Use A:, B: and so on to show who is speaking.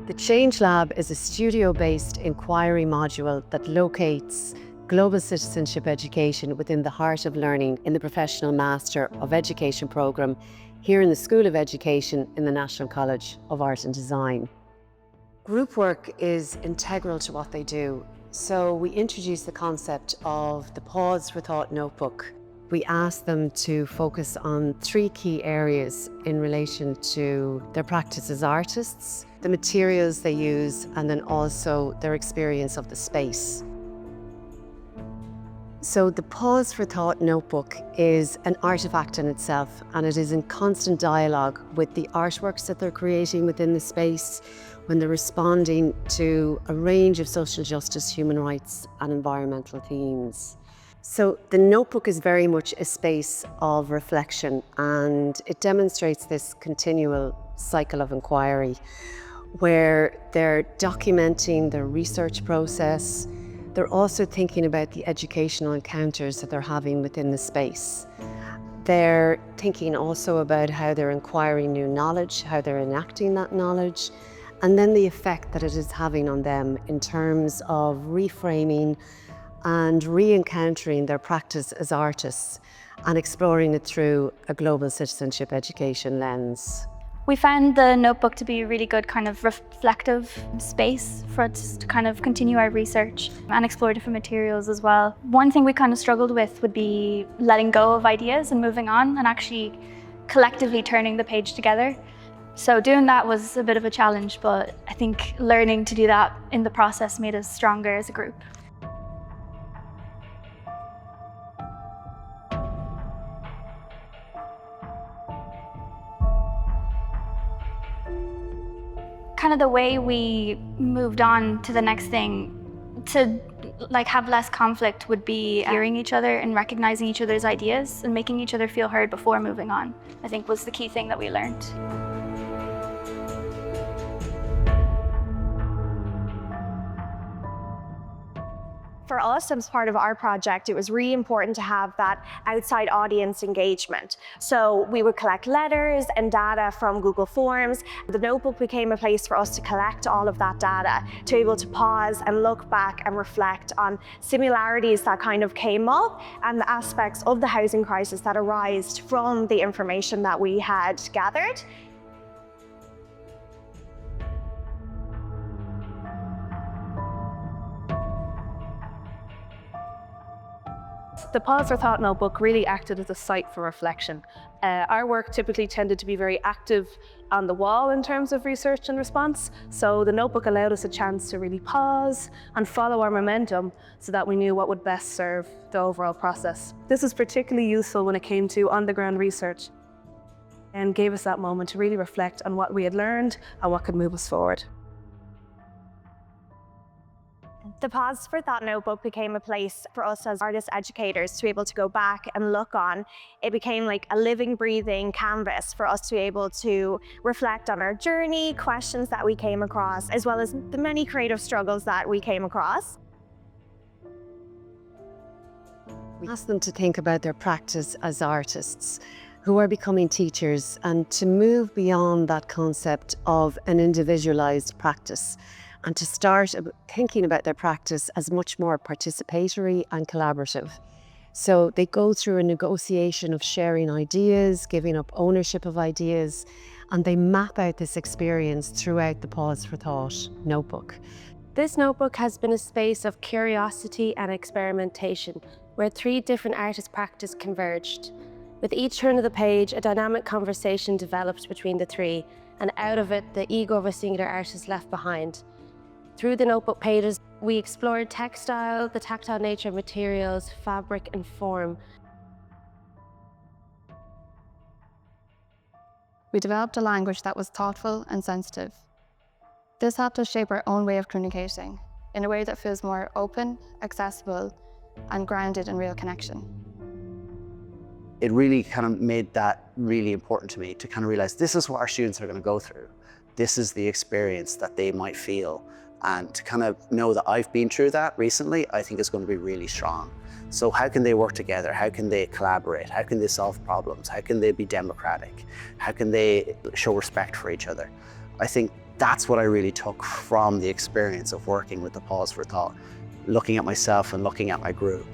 A: The Change Lab is a studio-based inquiry module that locates Global Citizenship Education within the heart of learning in the Professional Master of Education programme here in the School of Education in the National College of Art and Design. Group work is integral to what they do, so we introduce the concept of the Pause for Thought notebook. We ask them to focus on 3 key areas in relation to their practice as artists, the materials they use, and then also their experience of the space. So the Pause for Thought notebook is an artefact in itself, and it is in constant dialogue with the artworks that they're creating within the space when they're responding to a range of social justice, human rights and environmental themes. So the notebook is very much a space of reflection, and it demonstrates this continual cycle of inquiry where they're documenting their research process. They're also thinking about the educational encounters that they're having within the space. They're thinking also about how they're inquiring new knowledge, how they're enacting that knowledge, and then the effect that it is having on them in terms of reframing and re-encountering their practice as artists and exploring it through a global citizenship education lens.
B: We found the notebook to be a really good kind of reflective space for us to kind of continue our research and explore different materials as well. One thing we kind of struggled with would be letting go of ideas and moving on and actually collectively turning the page together. So doing that was a bit of a challenge, but I think learning to do that in the process made us stronger as a group. Kind of the way we moved on to the next thing to have less conflict would be hearing each other and recognizing each other's ideas and making each other feel heard before moving on, I think was the key thing that we learned.
C: For us, as part of our project, it was really important to have that outside audience engagement. So we would collect letters and data from Google Forms. The notebook became a place for us to collect all of that data, to be able to pause and look back and reflect on similarities that kind of came up and the aspects of the housing crisis that arised from the information that we had gathered.
D: The Pause for Thought notebook really acted as a site for reflection. Our work typically tended to be very active on the wall in terms of research and response, so the notebook allowed us a chance to really pause and follow our momentum so that we knew what would best serve the overall process. This was particularly useful when it came to on-the-ground research and gave us that moment to really reflect on what we had learned and what could move us forward.
C: The Pause for Thought notebook became a place for us as artist educators to be able to go back and look on. It became like a living, breathing canvas for us to be able to reflect on our journey, questions that we came across, as well as the many creative struggles that we came across.
A: We asked them to think about their practice as artists who are becoming teachers and to move beyond that concept of an individualized practice and to start thinking about their practice as much more participatory and collaborative. So they go through a negotiation of sharing ideas, giving up ownership of ideas, and they map out this experience throughout the Pause for Thought notebook.
E: This notebook has been a space of curiosity and experimentation, where 3 different artist practices converged. With each turn of the page, a dynamic conversation developed between the 3, and out of it, the ego of a singular artist left behind. Through the notebook pages, we explored textile, the tactile nature of materials, fabric and form.
F: We developed a language that was thoughtful and sensitive. This helped us shape our own way of communicating in a way that feels more open, accessible, and grounded in real connection.
G: It really kind of made that really important to me to kind of realize this is what our students are going to go through. This is the experience that they might feel. And to kind of know that I've been through that recently, I think is going to be really strong. So how can they work together? How can they collaborate? How can they solve problems? How can they be democratic? How can they show respect for each other? I think that's what I really took from the experience of working with the Pause for Thought, looking at myself and looking at my group.